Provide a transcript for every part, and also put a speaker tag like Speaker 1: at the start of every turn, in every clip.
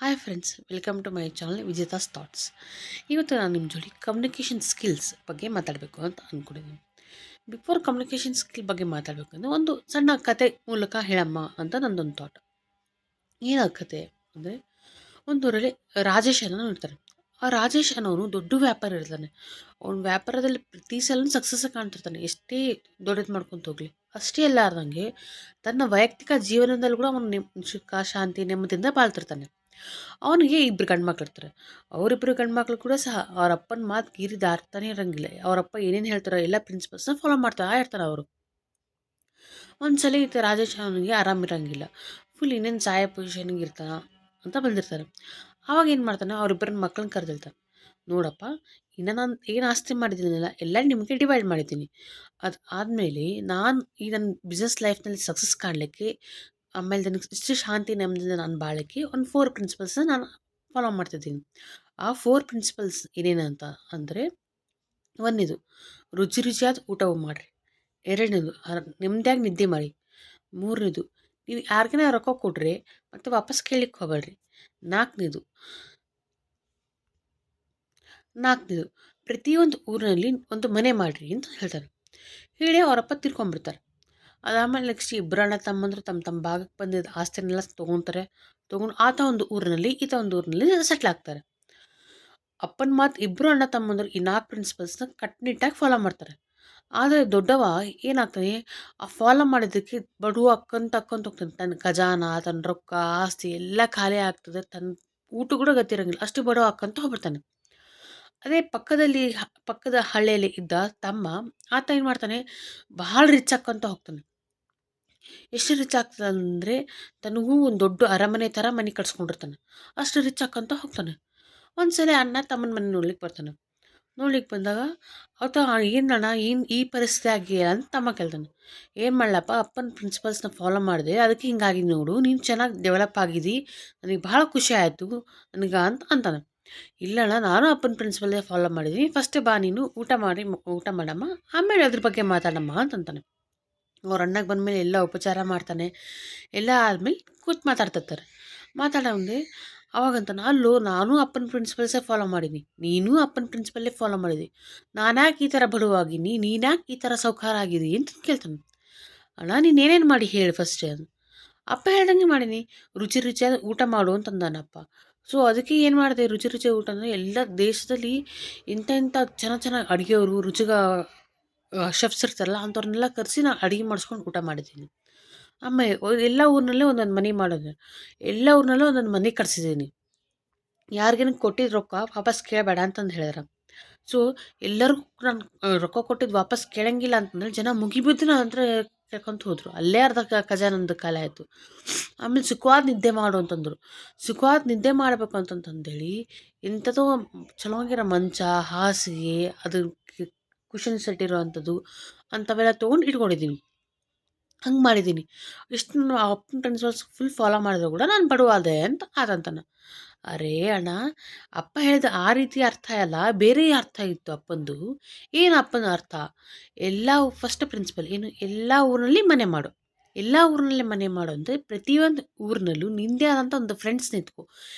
Speaker 1: Hi friends, welcome to my channel Vijetha's thoughts. ಇವತ್ತು ನಾನು ನಿಮ್ಮ ಜೋಡಿ ಕಮ್ಯುನಿಕೇಷನ್ ಸ್ಕಿಲ್ಸ್ ಬಗ್ಗೆ ಮಾತಾಡಬೇಕು ಅಂತ ಅಂದ್ಕೊಂಡಿದ್ದೀನಿ. ಬಿಫೋರ್ ಕಮ್ಯುನಿಕೇಷನ್ ಸ್ಕಿಲ್ ಬಗ್ಗೆ ಮಾತಾಡಬೇಕಂದ್ರೆ ಒಂದು ಸಣ್ಣ ಕತೆ ಮೂಲಕ ಹೇಳಮ್ಮ ಅಂತ ನನ್ನದೊಂದು ಥಾಟ್. ಏನು ಕತೆ ಅಂದರೆ, ಒಂದೂರಲ್ಲಿ ರಾಜೇಶ್ ಅನ್ನೋ ಇರ್ತಾರೆ. ಆ ರಾಜೇಶ್ ಅನ್ನೋನು ದೊಡ್ಡ ವ್ಯಾಪಾರ ಇರ್ತಾನೆ. ಅವ್ನ ವ್ಯಾಪಾರದಲ್ಲಿ ಪ್ರತಿ ಸಲ ಸಕ್ಸಸ್ ಕಾಣ್ತಿರ್ತಾನೆ, ಎಷ್ಟೇ ದೊಡ್ಡದು ಮಾಡ್ಕೊತ ಹೋಗಲಿ. ಅಷ್ಟೇ ಅಲ್ಲಾರ್ದಂಗೆ ತನ್ನ ವೈಯಕ್ತಿಕ ಜೀವನದಲ್ಲಿ ಕೂಡ ಅವನು ಸುಖ ಶಾಂತಿ ನೆಮ್ಮದಿಯಿಂದ ಬಾಳ್ತಿರ್ತಾನೆ. ಅವನಿಗೆ ಇಬ್ಬರು ಗಂಡ್ಮಕ್ಳು ಇರ್ತಾರೆ. ಅವರಿಬ್ಬರು ಗಂಡ್ಮಕ್ಳು ಕೂಡ ಸಹ ಅವ್ರ ಅಪ್ಪನ ಮಾತು ಗೀರಿದ ಅರ್ಥನೇ ಇರಂಗಿಲ್ಲ. ಅವರಪ್ಪ ಏನೇನು ಹೇಳ್ತಾರೋ ಎಲ್ಲ ಪ್ರಿನ್ಸಿಪಲ್ಸ್ನ ಫಾಲೋ ಮಾಡ್ತಾ ಇರ್ತಾರೆ ಅವರು. ಒಂದ್ಸಲ ರಾಜೇಶ್ ಅವನಿಗೆ ಆರಾಮಿರಂಗಿಲ್ಲ, ಫುಲ್ ಇನ್ನೇನು ಸಾಯ ಪೊಸಿಷನ್ಗೆ ಇರ್ತಾನ ಅಂತ ಬಂದಿರ್ತಾರೆ. ಆವಾಗ ಏನು ಮಾಡ್ತಾನೆ, ಅವರಿಬ್ಬರನ್ನ ಮಕ್ಕಳನ್ನ ಕರೆದಿರ್ತಾನೆ. ನೋಡಪ್ಪ, ಇನ್ನು ನಾನು ಏನು ಆಸ್ತಿ ಮಾಡಿದ್ದೀನಲ್ಲ ಎಲ್ಲ ನಿಮಗೆ ಡಿವೈಡ್ ಮಾಡಿದ್ದೀನಿ. ಅದು ಆದಮೇಲೆ ನಾನು ಈ ನನ್ನ ಬಿಸ್ನೆಸ್ ಲೈಫ್ನಲ್ಲಿ ಸಕ್ಸಸ್ ಕಾಣಲಿಕ್ಕೆ, ಆಮೇಲೆ ನನಗೆ ಇಷ್ಟು ಶಾಂತಿ ನೆಮ್ಮದಿಯಿಂದ ನಾನು ಬಾಳಕ್ಕೆ ಒಂದು 4 ಪ್ರಿನ್ಸಿಪಲ್ಸ್ನ ನಾನು ಫಾಲೋ ಮಾಡ್ತಿದ್ದೀನಿ. ಆ 4 ಪ್ರಿನ್ಸಿಪಲ್ಸ್ ಏನೇನಂತ ಅಂದರೆ, ಒಂದನೇದು ರುಚಿ ರುಚಿಯಾದ ಊಟ ಮಾಡಿರಿ. ಎರಡನೇದು ನೆಮ್ಮದಿಯಾಗಿ ನಿದ್ದೆ ಮಾಡಿ. ಮೂರನೇದು, ನೀವು ಯಾರಿಗೇನ ರೊಕ್ಕ ಕೊಡ್ರಿ ಮತ್ತು ವಾಪಸ್ ಕೇಳಲಿಕ್ಕೆ ಹೋಗಬೇಡ್ರಿ. ನಾಲ್ಕನೇದು ನಾಲ್ಕನೇದು ಪ್ರತಿಯೊಂದು ಊರಿನಲ್ಲಿ ಒಂದು ಮನೆ ಮಾಡಿರಿ ಅಂತ ಹೇಳ್ತಾರೆ. ಹೇಳಿ ಅವರಪ್ಪ ತಿರ್ಕೊಂಡ್ಬಿಡ್ತಾರೆ. ಅದಾದಮೇಲೆ ನೆಕ್ಸ್ಟ್ ಇಬ್ಬರು ಅಣ್ಣ ತಮ್ಮಂದರು ತಮ್ಮ ತಮ್ಮ ಭಾಗಕ್ಕೆ ಬಂದಿದ್ದ ಆಸ್ತಿನೆಲ್ಲ ತೊಗೊತಾರೆ. ತೊಗೊಂಡು ಆತ ಒಂದು ಊರಿನಲ್ಲಿ ಈತ ಒಂದು ಊರಿನಲ್ಲಿ ಸೆಟ್ಲ್ ಆಗ್ತಾರೆ. ಅಪ್ಪನ ಮಾತು ಇಬ್ಬರು ಅಣ್ಣ ತಮ್ಮಂದರು ಈ 4 ಪ್ರಿನ್ಸಿಪಲ್ಸ್ನ ಕಟ್ಟುನಿಟ್ಟಾಗಿ ಫಾಲೋ ಮಾಡ್ತಾರೆ. ಆದರೆ ದೊಡ್ಡವ ಏನಾಗ್ತಾನೆ, ಆ ಫಾಲೋ ಮಾಡಿದ್ದಕ್ಕೆ ಬಡವ ಅಕ್ಕಂತ ಹೋಗ್ತಾನೆ. ತನ್ನ ಖಜಾನ, ತನ್ನ ರೊಕ್ಕ, ಆಸ್ತಿ ಎಲ್ಲ ಖಾಲಿ ಆಗ್ತದೆ. ತನ್ನ ಊಟ ಕೂಡ ಗತಿ ಇರೋಂಗಿಲ್ಲ, ಅಷ್ಟು ಬಡವ ಅಕ್ಕಂತ ಹೋಗ್ಬಿಡ್ತಾನೆ. ಅದೇ ಪಕ್ಕದ ಹಳ್ಳಿಯಲ್ಲಿ ಇದ್ದ ತಮ್ಮ, ಆತ ಏನು ಮಾಡ್ತಾನೆ, ಭಾಳ ರಿಚ್ ಆಕ್ಕಂತ ಹೋಗ್ತಾನೆ. ಎಷ್ಟು ರಿಚ್ ಆಗ್ತದೆ ಅಂದರೆ, ತನಗೂ ಒಂದು ದೊಡ್ಡ ಅರಮನೆ ಥರ ಮನೆ ಕಟ್ಸ್ಕೊಂಡಿರ್ತಾನೆ. ಅಷ್ಟು ರಿಚ್ ಆಕ್ಕಂತ ಹೋಗ್ತಾನೆ. ಒಂದು ಸಲ ಅಣ್ಣ ತಮ್ಮನ ಮನೆ ನೋಡ್ಲಿಕ್ಕೆ ಬರ್ತಾನೆ. ನೋಡ್ಲಿಕ್ಕೆ ಬಂದಾಗ ಆತ, ಏನಣ್ಣ ಏನು ಈ ಪರಿಸ್ಥಿತಿ ಆಗಿಯಾ ಅಂತ ತಮ್ಮ ಕೇಳ್ತಾನೆ. ಏನು ಮಾಡಲಪ್ಪ, ಅಪ್ಪನ ಪ್ರಿನ್ಸಿಪಲ್ಸ್ನ ಫಾಲೋ ಮಾಡಿದೆ, ಅದಕ್ಕೆ ಹಿಂಗಾಗಿ ನೋಡು, ನೀನು ಚೆನ್ನಾಗಿ ಡೆವಲಪ್ ಆಗಿದ್ದಿ, ನನಗೆ ಭಾಳ ಖುಷಿ ಆಯಿತು ನನಗೆ ಅಂತ ಅಂತಾನೆ. ಇಲ್ಲಣ್ಣ, ನಾನು ಅಪ್ಪನ ಪ್ರಿನ್ಸಿಪಲ್ಲೇ ಫಾಲೋ ಮಾಡಿದ್ದೀನಿ, ಫಸ್ಟೇ ಬಾ ನೀನು ಊಟ ಮಾಡಮ್ಮ, ಆಮೇಲೆ ಅದ್ರ ಬಗ್ಗೆ ಮಾತಾಡಮ್ಮ ಅಂತಂತಾನೆ. ಅವ್ರ ಅಣ್ಣಗೆ ಬಂದಮೇಲೆ ಎಲ್ಲ ಉಪಚಾರ ಮಾಡ್ತಾನೆ. ಎಲ್ಲ ಆದಮೇಲೆ ಕೂತು ಮಾತಾಡ್ತಿರ್ತಾರೆ. ಮಾತಾಡೋಂಗೆ ಅವಾಗಂತಾನೆ, ಅಲ್ಲೋ ನಾನು ಅಪ್ಪನ ಪ್ರಿನ್ಸಿಪಲ್ಸೇ ಫಾಲೋ ಮಾಡೀನಿ, ನೀನು ಅಪ್ಪನ ಪ್ರಿನ್ಸಿಪಲ್ಲೇ ಫಾಲೋ ಮಾಡಿದಿ, ನಾನ್ಯಾಕೆ ಈ ಥರ ಬಡವಾಗಿನಿ, ನೀನ್ಯಾಕೆ ಈ ಥರ ಸೌಕಾರ ಆಗಿದಿ ಅಂತ ಕೇಳ್ತಾನೆ. ಅಣ್ಣ, ನೀನು ಏನೇನು ಮಾಡಿ ಹೇಳಿ ಫಸ್ಟೇ ಅಂತ. ಅಪ್ಪ ಹೇಳ್ದಂಗೆ ಮಾಡೀನಿ, ರುಚಿ ರುಚಿಯಾದ ಊಟ ಮಾಡು ಅಂತಂದಾನಪ್ಪ. ಸೊ ಅದಕ್ಕೆ ಏನು ಮಾಡಿದೆ, ರುಚಿ ರುಚಿಯಾದ ಊಟ ಅಂದರೆ ಎಲ್ಲ ದೇಶದಲ್ಲಿ ಇಂಥ ಚೆನ್ನಾಗಿ ಅಡುಗೆಯವರು ಶೆಫ್ಸ್ ಇರ್ತಾರಲ್ಲ ಅಂಥವ್ರನ್ನೆಲ್ಲ ಕರೆಸಿ ನಾನು ಅಡುಗೆ ಮಾಡಿಸ್ಕೊಂಡು ಊಟ ಮಾಡಿದ್ದೀನಿ. ಆಮೇಲೆ ಎಲ್ಲ ಊರಿನಲ್ಲೂ ಒಂದೊಂದು ಮನೆ ಮಾಡೋದು, ಎಲ್ಲ ಊರಿನಲ್ಲೂ ಒಂದೊಂದು ಮನೆ ಕಟ್ಸಿದ್ದೀನಿ. ಯಾರಿಗೇನು ಕೊಟ್ಟಿದ್ದು ರೊಕ್ಕ ವಾಪಸ್ ಕೇಳಬೇಡ ಅಂತಂದು ಹೇಳಿದ್ರು. ಸೊ ಎಲ್ಲರಿಗೂ ನಾನು ರೊಕ್ಕ ಕೊಟ್ಟಿದ್ದು ವಾಪಸ್ ಕೇಳಂಗಿಲ್ಲ ಅಂತಂದ್ರೆ ಜನ ಮುಗಿಬಿದ್ದು ನನ್ನ ಹತ್ರ ಕೇಳ್ಕೊಂತ ಹೋದರು. ಅಲ್ಲೇ ಅರ್ಧ ಖಜಾನಂದು ಖಾಲಿ ಆಯಿತು. ಆಮೇಲೆ ಸುಖವಾದ ನಿದ್ದೆ ಮಾಡು ಅಂತಂದರು. ಸುಖವಾದ ನಿದ್ದೆ ಮಾಡಬೇಕು ಅಂತಂತಂದೇಳಿ ಇಂಥದ್ದು ಚಲೋಗಿರೋ ಮಂಚ, ಹಾಸಿಗೆ, ಅದು ಕುಷನ್ ಸೆಟ್ ಇರೋವಂಥದ್ದು ಅಂಥವೆಲ್ಲ ತೊಗೊಂಡು ಇಟ್ಕೊಂಡಿದ್ದೀನಿ. ಹಂಗೆ ಮಾಡಿದ್ದೀನಿ. ಇಷ್ಟು ನಾನು ಅಪ್ಪನ ಪ್ರಿನ್ಸಿಪಲ್ಸ್ ಫುಲ್ ಫಾಲೋ ಮಾಡಿದ್ರು ಕೂಡ ನಾನು ಬಡವಾದೆ ಅಂತ ಆತಂತಾನೆ. ಅರೇ ಅಣ್ಣ, ಅಪ್ಪ ಹೇಳಿದ ಆ ರೀತಿ ಅರ್ಥ ಅಲ್ಲ, ಬೇರೆ ಅರ್ಥ ಇತ್ತು ಅಪ್ಪಂದು. ಏನು ಅಪ್ಪನ ಅರ್ಥ? ಎಲ್ಲ ಫಸ್ಟ್ ಪ್ರಿನ್ಸಿಪಲ್ ಏನು, ಎಲ್ಲ ಊರಿನಲ್ಲಿ ಮನೆ ಮಾಡು. ಎಲ್ಲ ಊರಿನಲ್ಲಿ ಮನೆ ಮಾಡು ಅಂದರೆ ಪ್ರತಿಯೊಂದು ಊರಿನಲ್ಲೂ ನಿಂದೇ ಆದಂಥ ಒಂದು ಫ್ರೆಂಡ್ಸ್ ನಿಂತ್ಕೊ.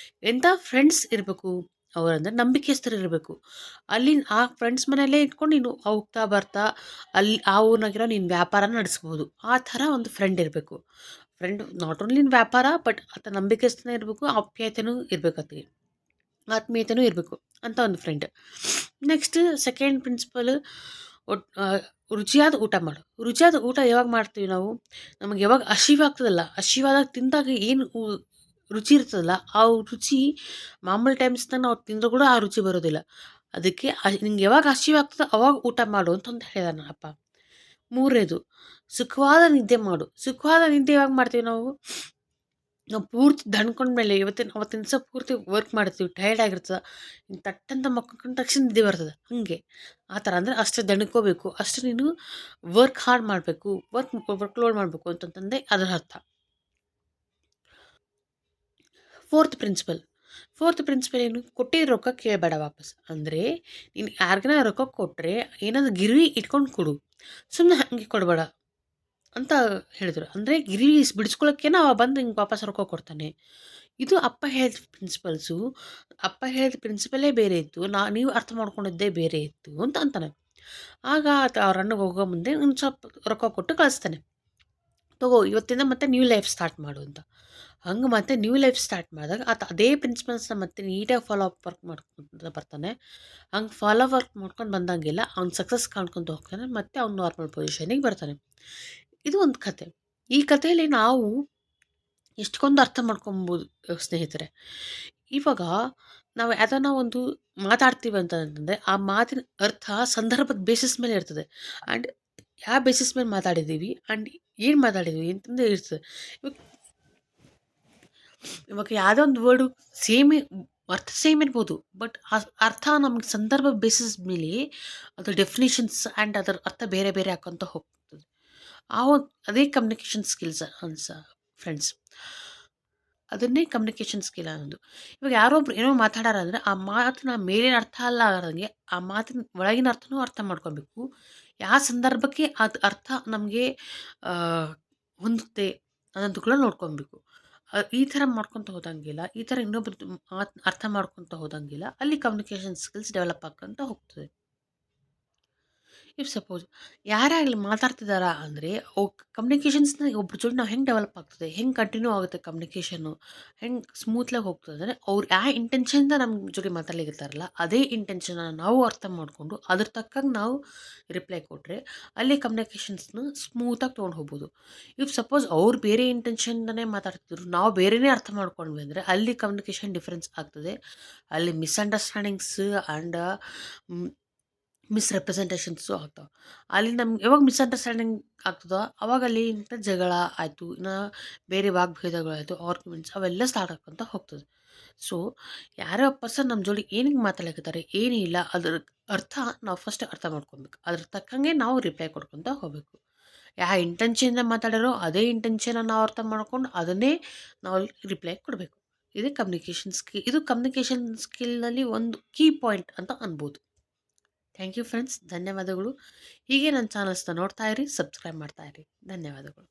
Speaker 1: ಎಂಥ ಫ್ರೆಂಡ್ಸ್ ಇರಬೇಕು ಅವರಂದ್ರೆ ನಂಬಿಕೆಸ್ತರು ಇರಬೇಕು. ಅಲ್ಲಿ ಆ ಫ್ರೆಂಡ್ಸ್ ಮನೆಯಲ್ಲೇ ಇಟ್ಕೊಂಡು ನೀನು ಹೋಗ್ತಾ ಬರ್ತಾ ಅಲ್ಲಿ ಆ ಊರಿನಾಗಿರೋ ನೀನು ವ್ಯಾಪಾರ ನಡೆಸ್ಬೋದು. ಆ ಥರ ಒಂದು ಫ್ರೆಂಡ್ ಇರಬೇಕು. ಫ್ರೆಂಡ್ ನಾಟ್ ಓನ್ಲಿ ಇನ್ ವ್ಯಾಪಾರ, ಬಟ್ ಆತ ನಂಬಿಕೆಸ್ತನೇ ಇರಬೇಕು, ಆಪ್ಯಾಯತೆಯೂ ಇರಬೇಕು, ಆತಗೆ ಆತ್ಮೀಯತೆಯೂ ಇರಬೇಕು ಅಂತ ಒಂದು ಫ್ರೆಂಡ್. ನೆಕ್ಸ್ಟ್ ಸೆಕೆಂಡ್ ಪ್ರಿನ್ಸಿಪಲ್, ಒಟ್ ರುಚಿಯಾದ ಊಟ ಮಾಡು. ರುಚಿಯಾದ ಊಟ ಯಾವಾಗ ಮಾಡ್ತೀವಿ ನಾವು, ನಮಗೆ ಯಾವಾಗ ಹಸಿವಾಗ್ತದಲ್ಲ, ಹಸಿವಾದಾಗ ತಿಂದಾಗ ಏನು ರುಚಿ ಇರ್ತದಲ್ಲ, ಆ ರುಚಿ ಮಾಮೂಲಿ ಟೈಮ್ಸ್ನಾಗ ನಾವು ತಿಂದರೂ ಕೂಡ ಆ ರುಚಿ ಬರೋದಿಲ್ಲ. ಅದಕ್ಕೆ ನಿಂಗೆ ಯಾವಾಗ ಹಸಿವಾಗ್ತದೆ ಅವಾಗ ಊಟ ಮಾಡು ಅಂತಂದು ಹೇಳಿದ ಅಪ್ಪ. ಮೂರನೇದು, ಸುಖವಾದ ನಿದ್ದೆ ಮಾಡು. ಸುಖವಾದ ನಿದ್ದೆ ಯಾವಾಗ ಮಾಡ್ತೀವಿ ನಾವು ಪೂರ್ತಿ ದಣ್ಕೊಂಡ್ಮೇಲೆ ಅವತ್ತಿನ ದಿವಸ ಪೂರ್ತಿ ವರ್ಕ್ ಮಾಡ್ತೀವಿ, ಟಯರ್ಡ್ ಆಗಿರ್ತದೆ, ತಟ್ಟಂತ ಮಕ್ಕೊಂಡ ತಕ್ಷಣ ನಿದ್ದೆ ಬರ್ತದೆ. ಹಾಗೆ ಆ ಥರ ಅಂದರೆ ಅಷ್ಟು ದಣ್ಕೋಬೇಕು, ಅಷ್ಟು ನೀನು ವರ್ಕ್ ಹಾರ್ಡ್ ಮಾಡಬೇಕು, ವರ್ಕ್ ಲೋಡ್ ಮಾಡಬೇಕು ಅಂತಂತಂದೆ ಅದರ ಅರ್ಥ. ಫೋರ್ತ್ ಪ್ರಿನ್ಸಿಪಲ್ ಏನು, ಕೊಟ್ಟಿರೋ ರೊಕ್ಕ ಕೇಳಬೇಡ ವಾಪಸ್. ಅಂದರೆ ನೀನು ಯಾರಿಗಾನ ರೊಕ್ಕ ಕೊಟ್ಟರೆ ಏನಾದರೂ ಗಿರ್ವಿ ಇಟ್ಕೊಂಡು ಕೊಡು, ಸುಮ್ಮನೆ ಹಾಗೆ ಕೊಡಬೇಡ. ಅಂತ ಹೇಳಿದರು. ಅಂದರೆ ಗಿರಿ ಬಿಡಿಸ್ಕೊಳ್ಳೋಕ್ಕೆ ಅವ ಬಂದು ಹಿಂಗೆ ವಾಪಸ್ ರೊಕ್ಕ ಕೊಡ್ತಾನೆ. ಇದು ಅಪ್ಪ ಹೇಳಿದ ಪ್ರಿನ್ಸಿಪಲ್ಸು. ಅಪ್ಪ ಹೇಳಿದ ಪ್ರಿನ್ಸಿಪಲೇ ಬೇರೆ ಇತ್ತು. ನೀವು ಅರ್ಥ ಮಾಡ್ಕೊಂಡಿದ್ದೇ ಬೇರೆ ಇತ್ತು ಅಂತ ಅಂತಾನೆ. ಆಗ ಅವ್ರ ಅಣ್ಣಗೆ ಹೋಗೋ ಮುಂದೆ ಒಂದು ಸ್ವಲ್ಪ ರೊಕ್ಕ ಕೊಟ್ಟು ಕಳಿಸ್ತಾನೆ. ತಗೋ ಇವತ್ತಿಂದ ಮತ್ತೆ ನ್ಯೂ ಲೈಫ್ ಸ್ಟಾರ್ಟ್ ಮಾಡು ಅಂತ. ಹಂಗೆ ಮತ್ತೆ ನ್ಯೂ ಲೈಫ್ ಸ್ಟಾರ್ಟ್ ಮಾಡಿದಾಗ ಅದೇ ಪ್ರಿನ್ಸಿಪಲ್ಸ್ನ ಮತ್ತೆ ನೀಟಾಗಿ ಫಾಲೋ ಅಪ್ ವರ್ಕ್ ಮಾಡ್ಕೊಂತ ಬರ್ತಾನೆ. ಹಂಗೆ ಫಾಲೋ ವರ್ಕ್ ಮಾಡ್ಕೊಂಡು ಬಂದಂಗೆಲ್ಲ ಅವ್ನು ಸಕ್ಸಸ್ ಕಾಣ್ಕೊತ ಹೋಗ್ತಾನೆ. ಮತ್ತೆ ಅವ್ನು ನಾರ್ಮಲ್ ಪೊಸಿಷನಿಗೆ ಬರ್ತಾನೆ. ಇದು ಒಂದು ಕತೆ. ಈ ಕಥೆಯಲ್ಲಿ ನಾವು ಎಷ್ಟೊಂದು ಅರ್ಥ ಮಾಡ್ಕೊಬೋದು ಸ್ನೇಹಿತರೆ. ಇವಾಗ ನಾವು ಯಾವ್ದಾನ ಒಂದು ಮಾತಾಡ್ತೀವಿ ಅಂತಂದರೆ ಆ ಮಾತಿನ ಅರ್ಥ ಸಂದರ್ಭದ ಬೇಸಿಸ್ ಮೇಲೆ ಇರ್ತದೆ. ಆ್ಯಂಡ್ ಯಾವ ಬೇಸಿಸ್ ಮೇಲೆ ಮಾತಾಡಿದ್ದೀವಿ ಆ್ಯಂಡ್ ಏನು ಮಾತಾಡಿದ್ದೀವಿ ಅಂತಂದು ಇರ್ತದೆ. ಇವಾಗ ಇವಾಗ ಯಾವುದೋ ಒಂದು ವರ್ಡು ಸೇಮ್ ಅರ್ಥ ಸೇಮ್ ಇರ್ಬೋದು. ಬಟ್ ಆ ಅರ್ಥ ನಮ್ಗೆ ಸಂದರ್ಭ ಬೇಸಿಸ್ ಮೇಲೆ ಅದ್ರ ಡೆಫಿನಿಷನ್ಸ್ ಆ್ಯಂಡ್ ಅದರ ಅರ್ಥ ಬೇರೆ ಬೇರೆ ಹಾಕೊಂತ ಹೋಗ್ತದೆ. ಅದೇ ಕಮ್ಯುನಿಕೇಷನ್ ಸ್ಕಿಲ್ಸ್ ಫ್ರೆಂಡ್ಸ್. ಅದನ್ನೇ ಕಮ್ಯುನಿಕೇಷನ್ ಸ್ಕಿಲ್ ಅನ್ನೋದು. ಇವಾಗ ಯಾರೋ ಒಬ್ರು ಏನೋ ಮಾತಾಡಾರ ಅಂದರೆ ಆ ಮಾತಿನ ಮೇಲಿನ ಅರ್ಥ ಅಲ್ಲ ಆಗದಂಗೆ ಆ ಮಾತಿನ ಒಳಗಿನ ಅರ್ಥನೂ ಅರ್ಥ ಮಾಡ್ಕೊಬೇಕು. ಯಾವ ಸಂದರ್ಭಕ್ಕೆ ಅದು ಅರ್ಥ ನಮಗೆ ಹೊಂದುತ್ತೆ ಅನ್ನೋದು ಕೂಡ ನೋಡ್ಕೊಬೇಕು. ಈ ಥರ ಮಾಡ್ಕೊತ ಹೋದಂಗಿಲ್ಲ, ಈ ಥರ ಇನ್ನೊಬ್ರದ್ದು ಮಾತು ಅರ್ಥ ಮಾಡ್ಕೊತ ಹೋದಂಗಿಲ್ಲ, ಅಲ್ಲಿ ಕಮ್ಯುನಿಕೇಷನ್ ಸ್ಕಿಲ್ಸ್ ಡೆವಲಪ್ ಆಕ್ಕಂತ ಹೋಗ್ತದೆ. ಇಫ್ ಸಪೋಸ್ ಯಾರೇ ಆಗಲಿ ಮಾತಾಡ್ತಿದ್ದಾರಾ ಅಂದರೆ ಕಮ್ಯುನಿಕೇಷನ್ಸ್ನ ಒಬ್ರ ಜೋಡಿ ನಾವು ಹೆಂಗೆ ಡೆವಲಪ್ ಆಗ್ತದೆ, ಹೆಂಗೆ ಕಂಟಿನ್ಯೂ ಆಗುತ್ತೆ ಕಮ್ಯುನಿಕೇಷನ್ನು, ಹೆಂಗೆ ಸ್ಮೂತ್ಲಾಗಿ ಹೋಗ್ತದೆ ಅಂದರೆ ಅವ್ರು ಯಾವ ಇಂಟೆನ್ಷನ್ದ ನಮ್ಮ ಜೋಡಿ ಮಾತಾಡ್ಲಿಕ್ಕಿರ್ತಾರಲ್ಲ ಅದೇ ಇಂಟೆನ್ಷನ್ನ ನಾವು ಅರ್ಥ ಮಾಡಿಕೊಂಡು ಅದ್ರ ತಕ್ಕಂಗೆ ನಾವು ರಿಪ್ಲೈ ಕೊಟ್ಟರೆ ಅಲ್ಲಿ ಕಮ್ಯುನಿಕೇಷನ್ಸ್ನ ಸ್ಮೂತಾಗಿ ತೊಗೊಂಡು ಹೋಗ್ಬೋದು. ಇಫ್ ಸಪೋಸ್ ಅವ್ರು ಬೇರೆ ಇಂಟೆನ್ಷನ್ದನೇ ಮಾತಾಡ್ತಿದ್ರು, ನಾವು ಬೇರೆಯೇ ಅರ್ಥ ಮಾಡ್ಕೊಂಡ್ವಿ ಅಂದರೆ ಅಲ್ಲಿ ಕಮ್ಯುನಿಕೇಷನ್ ಡಿಫ್ರೆನ್ಸ್ ಆಗ್ತದೆ. ಅಲ್ಲಿ ಮಿಸ್ಅಂಡರ್ಸ್ಟ್ಯಾಂಡಿಂಗ್ಸ್ ಆ್ಯಂಡ್ ಮಿಸ್‌ರೆಪ್ರೆಸೆಂಟೇಷನ್ಸು ಆಗ್ತಾವೆ. ಅಲ್ಲಿ ನಮ್ಗೆ ಯಾವಾಗ ಮಿಸ್‌ಅಂಡರ್‌ಸ್ಟ್ಯಾಂಡಿಂಗ್ ಆಗ್ತದೋ ಅವಾಗ ಅಲ್ಲಿ ಜಗಳ ಆಯಿತು, ಇನ್ನು ಬೇರೆ ವಾಗ್ಭೇದಗಳಾಯಿತು, ಆರ್ಗ್ಯುಮೆಂಟ್ಸ್ ಅವೆಲ್ಲ ಸ್ಟಾರ್ಟ್ ಆಕ್ಕೊಂತ ಹೋಗ್ತದೆ. ಸೊ ಯಾರೋ ಪರ್ಸನ್ ನಮ್ಮ ಜೋಡಿ ಏನಕ್ಕೆ ಮಾತಾಡ್ಲಿಕತ್ತಾರೆ ಏನಿಲ್ಲ ಅದ್ರ ಅರ್ಥ ನಾವು ಫಸ್ಟ್ ಅರ್ಥ ಮಾಡ್ಕೊಬೇಕು. ಅದ್ರ ತಕ್ಕಂಗೆ ನಾವು ರಿಪ್ಲೈ ಕೊಡ್ಕೊತ ಹೋಗಬೇಕು. ಯಾವ ಇಂಟೆನ್ಷನ್‌ಯಿಂದ ಮಾತಾಡ್ಯಾರೋ ಅದೇ ಇಂಟೆನ್ಷನ್ನ ನಾವು ಅರ್ಥ ಮಾಡ್ಕೊಂಡು ಅದನ್ನೇ ನಾವು ರಿಪ್ಲೈ ಕೊಡಬೇಕು. ಇದು ಕಮ್ಯುನಿಕೇಷನ್ ಸ್ಕಿಲ್‌ನಲ್ಲಿ ಒಂದು ಕೀ ಪಾಯಿಂಟ್ ಅಂತ ಅನ್ಬೋದು. Thank you friends. ಧನ್ಯವಾದಗಳು. ಹೀಗೆ ನನ್ನ ಚಾನಲ್ಸ್ನ ನೋಡ್ತಾ ಇರಿ, ಸಬ್ಸ್ಕ್ರೈಬ್ ಮಾಡ್ತಾ ಇರಿ. ಧನ್ಯವಾದಗಳು.